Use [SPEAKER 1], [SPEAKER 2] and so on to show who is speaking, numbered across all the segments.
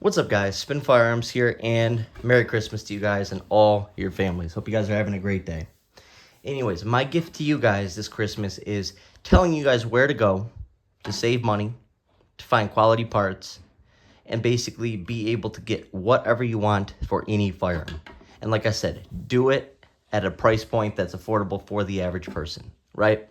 [SPEAKER 1] What's up, guys? Spin Firearms here, and Merry Christmas to you guys and all your families. Hope you guys are having a great day. Anyways, my gift to you guys this Christmas is telling you guys where to go to save money, to find quality parts, and basically be able to get whatever you want for any firearm. And like I said, do it at a price point that's affordable for the average person, right?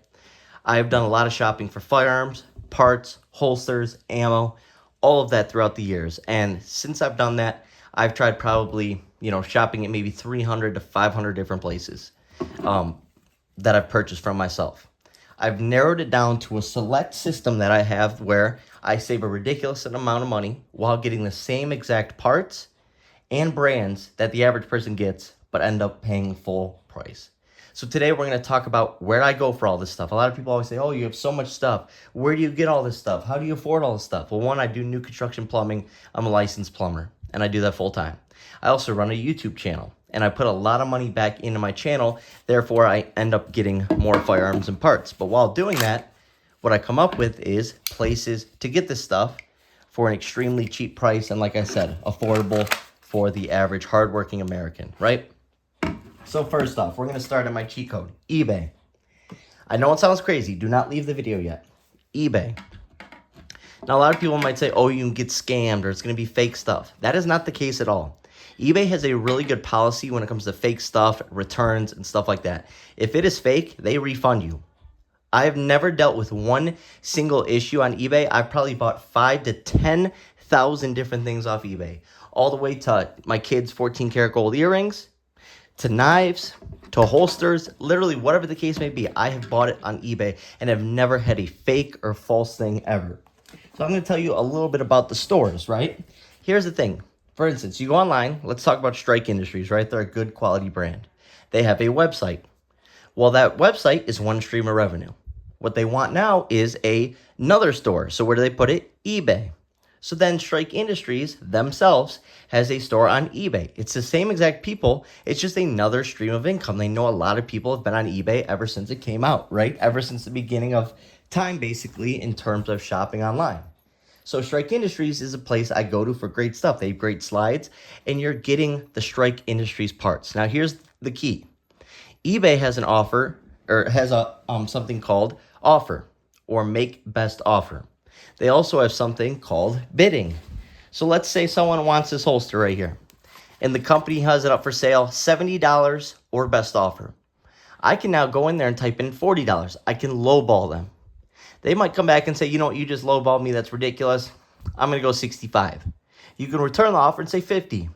[SPEAKER 1] I've done a lot of shopping for firearms, parts, holsters, ammo, all of that throughout the years. And since I've done that, I've tried probably, shopping at maybe 300 to 500 different places that I've purchased from myself. I've narrowed it down to a select system that I have where I save a ridiculous amount of money while getting the same exact parts and brands that the average person gets, but end up paying full price. So today we're going to talk about where I go for all this stuff. A lot of people always say, oh, you have so much stuff. Where do you get all this stuff? How do you afford all this stuff? Well, one, I do new construction plumbing. I'm a licensed plumber, and I do that full time. I also run a YouTube channel, and I put a lot of money back into my channel. Therefore, I end up getting more firearms and parts. But while doing that, what I come up with is places to get this stuff for an extremely cheap price. And like I said, affordable for the average hardworking American, right? So first off, we're going to start on my cheat code, eBay. I know it sounds crazy. Do not leave the video yet. eBay. Now, a lot of people might say, oh, you can get scammed or it's going to be fake stuff. That is not the case at all. eBay has a really good policy when it comes to fake stuff, returns, and stuff like that. If it is fake, they refund you. I've never dealt with one single issue on eBay. I've probably bought 5,000 to 10,000 different things off eBay, all the way to my kids' 14 karat gold earrings, to knives, to holsters, literally whatever the case may be. I have bought it on eBay and have never had a fake or false thing ever. So I'm going to tell you a little bit about the stores, right? Here's the thing. For instance, you go online. Let's talk about Strike Industries, right? They're a good quality brand. They have a website. Well, that website is one stream of revenue. What they want now is another store. So where do they put it? eBay. So then Strike Industries themselves has a store on eBay. It's the same exact people. It's just another stream of income. They know a lot of people have been on eBay ever since it came out, right? Ever since the beginning of time, basically, in terms of shopping online. So Strike Industries is a place I go to for great stuff. They have great slides, and you're getting the Strike Industries parts. Now, here's the key. eBay has an offer, or has a something called offer, or make best offer. They also have something called bidding. So let's say someone wants this holster right here, and the company has it up for sale, $70 or best offer. I can now go in there and type in $40. I can lowball them. They might come back and say, you know what, you just lowballed me. That's ridiculous. I'm going to go 65. You can return the offer and say 50.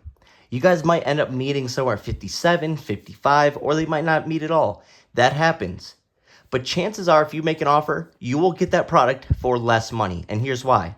[SPEAKER 1] You guys might end up meeting somewhere at 57, 55, or they might not meet at all. That happens. But chances are, if you make an offer, you will get that product for less money. And here's why.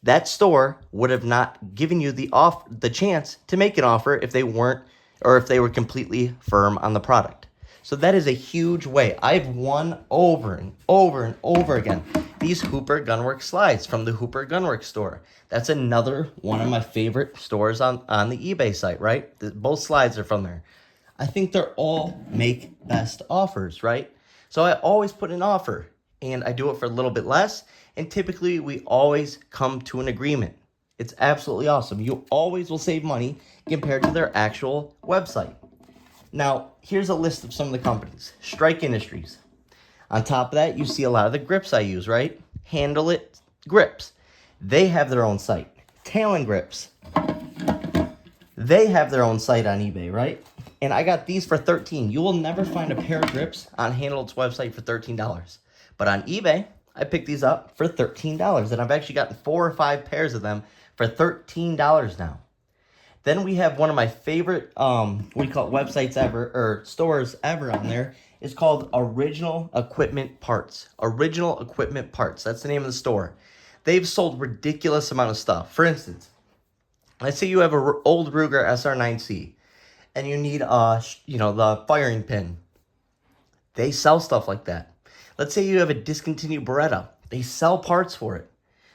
[SPEAKER 1] That store would have not given you the chance to make an offer if they weren't, or if they were completely firm on the product. So that is a huge way. I've won over and over and over again these Hooper Gunworks slides from the Hooper Gunworks store. That's another one of my favorite stores on the eBay site, right? Both slides are from there. I think they're all make best offers, right? So I always put an offer, and I do it for a little bit less, and typically we always come to an agreement. It's absolutely awesome. You always will save money compared to their actual website. Now, here's a list of some of the companies. Strike Industries. On top of that, you see a lot of the grips I use, right? Handle It Grips. They have their own site. Talon Grips. They have their own site on eBay, right? And I got these for $13. You will never find a pair of grips on Handle It's website for $13. But on eBay, I picked these up for $13. And I've actually gotten 4 or 5 pairs of them for $13 now. Then we have one of my favorite, websites ever, or stores ever on there. It's called Original Equipment Parts. Original Equipment Parts. That's the name of the store. They've sold ridiculous amount of stuff. For instance, let's say you have an old Ruger SR9C. And you need, the firing pin. They sell stuff like that. Let's say you have a discontinued Beretta. They sell parts for it.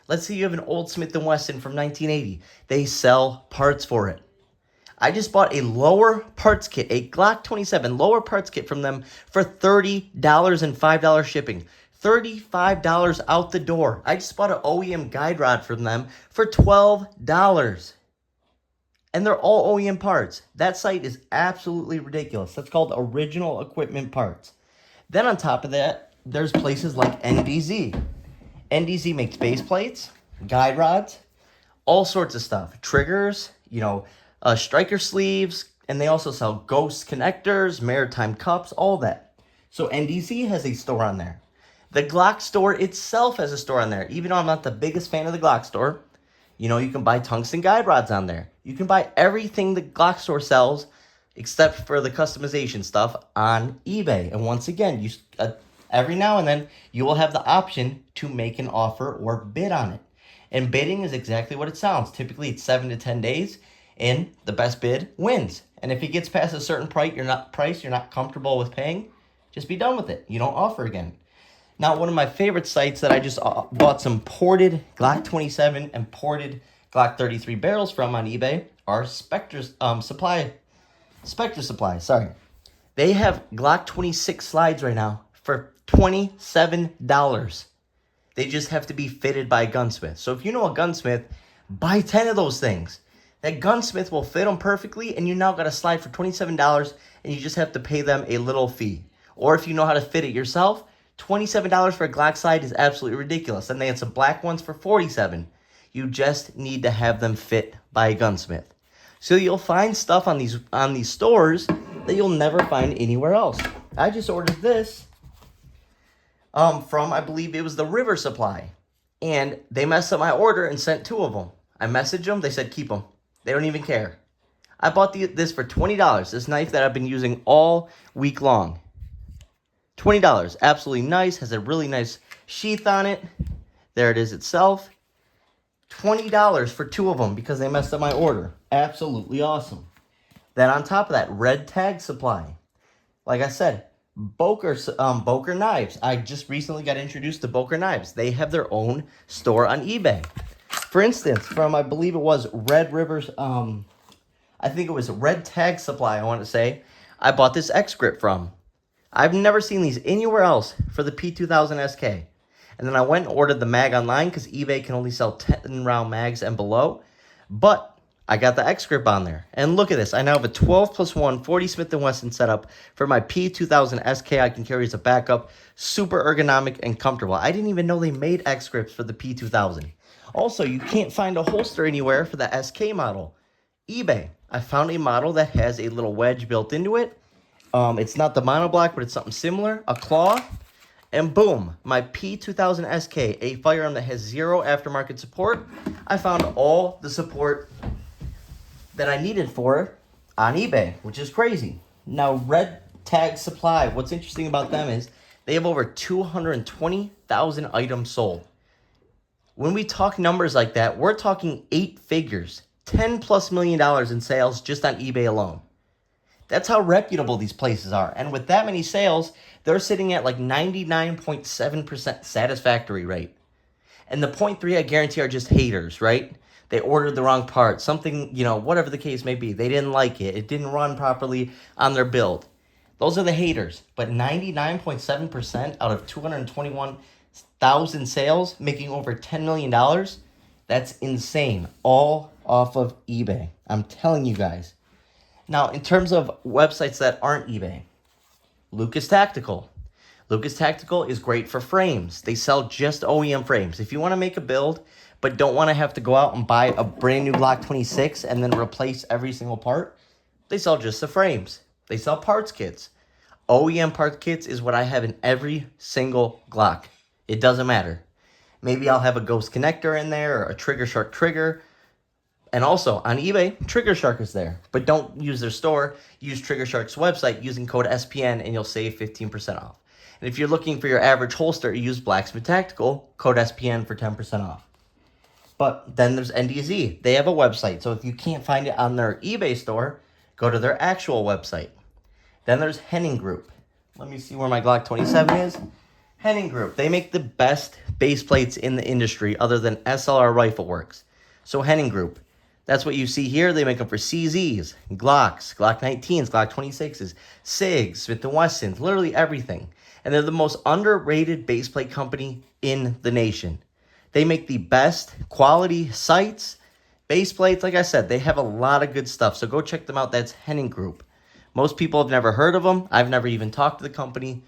[SPEAKER 1] Let's say you have an old Smith & Wesson from 1980. They sell parts for it. I just bought a lower parts kit, a Glock 27 lower parts kit from them for $30 and $5 shipping. $35 out the door. I just bought an OEM guide rod from them for $12. And they're all OEM parts. That site is absolutely ridiculous. That's called Original Equipment Parts. Then on top of that, there's places like NDZ. NDZ makes base plates, guide rods, all sorts of stuff. Triggers, striker sleeves, and they also sell ghost connectors, maritime cups, all that. So NDZ has a store on there. The Glock store itself has a store on there. Even though I'm not the biggest fan of the Glock store, you can buy tungsten guide rods on there. You can buy everything the Glock store sells except for the customization stuff on eBay. And once again, every now and then, you will have the option to make an offer or bid on it. And bidding is exactly what it sounds. Typically, it's 7 to 10 days, and the best bid wins. And if it gets past a certain price you're not comfortable with paying, just be done with it. You don't offer again. Now, one of my favorite sites that I just bought some ported Glock 27 and ported Glock 33 barrels from on eBay are Spectre Supply. Sorry. They have Glock 26 slides right now for $27. They just have to be fitted by a gunsmith. So if you know a gunsmith, buy 10 of those things. That gunsmith will fit them perfectly, and you now got a slide for $27, and you just have to pay them a little fee. Or if you know how to fit it yourself, $27 for a Glock slide is absolutely ridiculous. And they had some black ones for $47. You just need to have them fit by a gunsmith. So you'll find stuff on these stores that you'll never find anywhere else. I just ordered this from, I believe it was the River Supply. And they messed up my order and sent 2 of them. I messaged them. They said, keep them. They don't even care. I bought this for $20. This knife that I've been using all week long. $20. Absolutely nice. Has a really nice sheath on it. There it is itself. $20 for 2 of them because they messed up my order. Absolutely awesome. Then on top of that, Red Tag Supply. Like I said, Boker knives. I just recently got introduced to Boker knives. They have their own store on eBay. For instance, from I believe it was Red Rivers, I think it was Red Tag Supply, I want to say, I bought this X grip from. I've never seen these anywhere else for the P2000 SK. And then I went and ordered the mag online because eBay can only sell 10-round mags and below. But I got the X grip on there. And look at this. I now have a 12+1 40 Smith & Wesson setup for my P2000 SK. I can carry as a backup. Super ergonomic and comfortable. I didn't even know they made X grips for the P2000. Also, you can't find a holster anywhere for the SK model. eBay. I found a model that has a little wedge built into it. It's not the monoblock, but it's something similar. A claw. And boom, my P2000 SK, a firearm that has 0 aftermarket support. I found all the support that I needed for it on eBay, which is crazy. Now, Red Tag Supply, what's interesting about them is they have over 220,000 items sold. When we talk numbers like that, we're talking 8 figures, $10+ million in sales just on eBay alone. That's how reputable these places are. And with that many sales, they're sitting at like 99.7% satisfactory rate. And the 0.3, I guarantee, are just haters, right? They ordered the wrong part. Something, whatever the case may be. They didn't like it. It didn't run properly on their build. Those are the haters. But 99.7% out of 221,000 sales, making over $10 million, that's insane. All off of eBay. I'm telling you guys. Now, in terms of websites that aren't eBay, Lucas Tactical. Lucas Tactical is great for frames. They sell just OEM frames. If you want to make a build, but don't want to have to go out and buy a brand new Glock 26 and then replace every single part, they sell just the frames. They sell parts kits. OEM parts kits is what I have in every single Glock. It doesn't matter. Maybe I'll have a ghost connector in there or a Trigger Shark trigger. And also, on eBay, Trigger Shark is there. But don't use their store. Use Trigger Shark's website using code SPN, and you'll save 15% off. And if you're looking for your average holster, use Blacksmith Tactical, code SPN for 10% off. But then there's NDZ. They have a website. So if you can't find it on their eBay store, go to their actual website. Then there's Henning Group. Let me see where my Glock 27 is. Henning Group. They make the best base plates in the industry other than SLR Rifle Works. So Henning Group. That's what you see here. They make them for CZs, Glocks, Glock 19s, Glock 26s, SIGs, Smith & Wessons, literally everything. And they're the most underrated baseplate company in the nation. They make the best quality sights, Base plates, like I said, they have a lot of good stuff. So go check them out. That's Henning Group. Most people have never heard of them. I've never even talked to the company.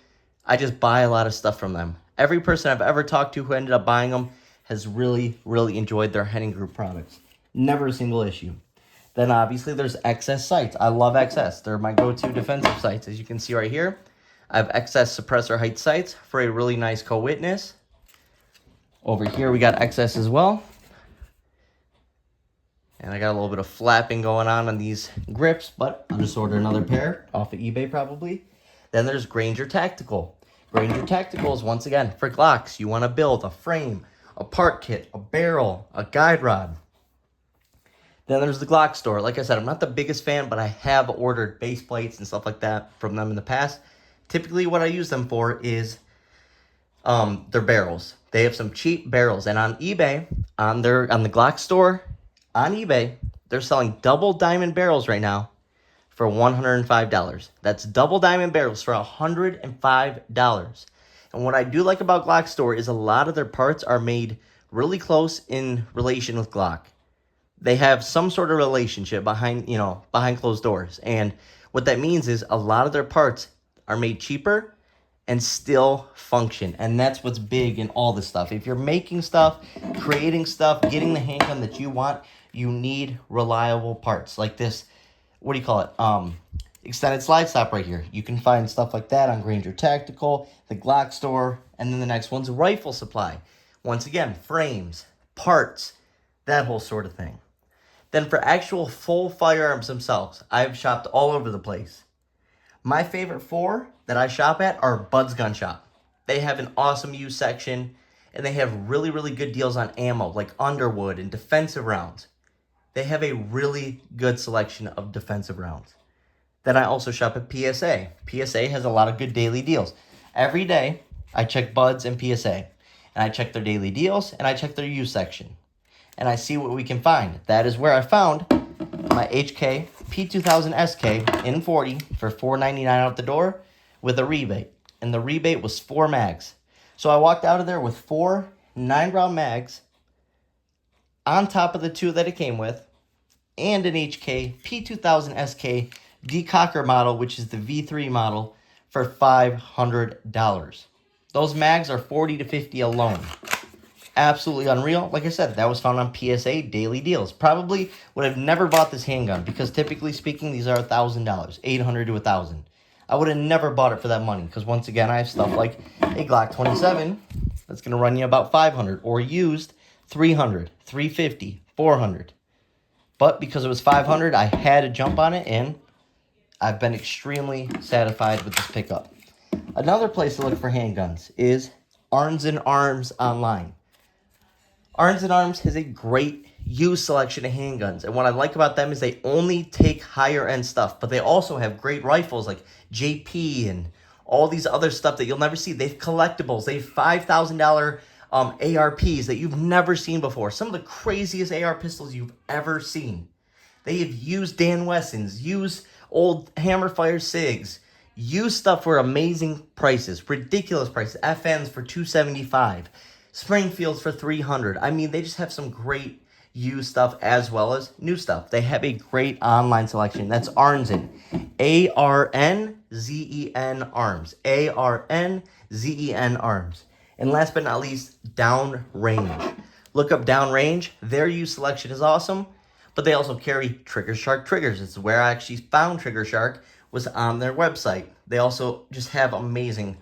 [SPEAKER 1] I just buy a lot of stuff from them. Every person I've ever talked to who ended up buying them has really, really enjoyed their Henning Group products. Never a single issue. Then obviously there's XS sights. I love XS. They're my go-to defensive sights. As you can see right here, I have XS suppressor height sights for a really nice co-witness. Over here we got XS as well. And I got a little bit of flapping going on these grips, but I'll just order another pair off of eBay probably. Then there's Granger Tactical. Granger Tactical is, once again, for Glocks. You want to build a frame, a part kit, a barrel, a guide rod. Then there's the Glock store. Like I said, I'm not the biggest fan, but I have ordered base plates and stuff like that from them in the past. Typically what I use them for is their barrels. They have some cheap barrels. And on eBay, on the Glock store, on eBay, they're selling double diamond barrels right now for $105. That's double diamond barrels for $105. And what I do like about Glock store is a lot of their parts are made really close in relation with Glock. They have some sort of relationship behind closed doors. And what that means is a lot of their parts are made cheaper and still function. And that's what's big in all this stuff. If you're making stuff, creating stuff, getting the handgun that you want, you need reliable parts like this. What do you call it? Extended slide stop right here. You can find stuff like that on Granger Tactical, the Glock store, and then the next one's Rifle Supply. Once again, frames, parts, that whole sort of thing. Then for actual full firearms themselves, I've shopped all over the place. My favorite 4 that I shop at are Bud's Gun Shop. They have an awesome used section, and they have really, really good deals on ammo, like Underwood and defensive rounds. They have a really good selection of defensive rounds. Then I also shop at PSA. PSA has a lot of good daily deals. Every day, I check Bud's and PSA, and I check their daily deals, and I check their used section. And I see what we can find. That is where I found my HK P2000 SK in 40 for $4.99 out the door with a rebate. And the rebate was 4 mags. So I walked out of there with 4 9-round mags on top of the 2 that it came with, and an HK P2000 SK decocker model, which is the V3 model, for $500. Those mags are $40 to $50 alone. Absolutely unreal. Like I said, that was found on PSA daily deals. Probably would have never bought this handgun because typically speaking, these are $1,000, $800 to $1,000. I would have never bought it for that money because once again, I have stuff like a Glock 27 that's going to run you about $500, or used $300, $350, $400. But because it was $500, I had to jump on it, and I've been extremely satisfied with this pickup. Another place to look for handguns is Arms and Arms online. Arms and Arms has a great used selection of handguns, and what I like about them is they only take higher end stuff, but they also have great rifles like JP and all these other stuff that you'll never see. They have collectibles. They have $5,000 ARPs that you've never seen before. Some of the craziest AR pistols you've ever seen. They have used Dan Wessons, used old Hammerfire SIGs, used stuff for amazing prices, ridiculous prices. FNs for $275, Springfields for $300. I mean, they just have some great used stuff as well as new stuff. They have a great online selection. That's Arnzen, ARNZEN Arms, ARNZEN Arms. And last but not least, Downrange. Look up Downrange. Their used selection is awesome, but they also carry Trigger Shark triggers. It's where I actually found Trigger Shark, was on their website. They also just have amazing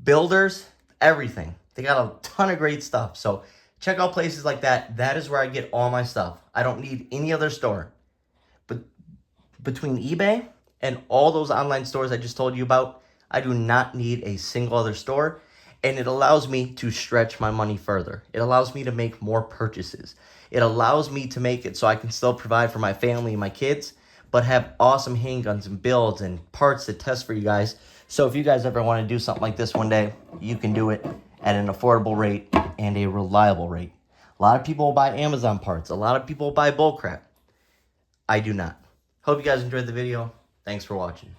[SPEAKER 1] builders, everything. They got a ton of great stuff. So check out places like that. That is where I get all my stuff. I don't need any other store. But between eBay and all those online stores I just told you about, I do not need a single other store. And it allows me to stretch my money further. It allows me to make more purchases. It allows me to make it so I can still provide for my family and my kids, but have awesome handguns and builds and parts to test for you guys. So if you guys ever want to do something like this one day, you can do it at an affordable rate and a reliable rate. A lot of people will buy Amazon parts. A lot of people will buy bullcrap. I do not. Hope you guys enjoyed the video. Thanks for watching.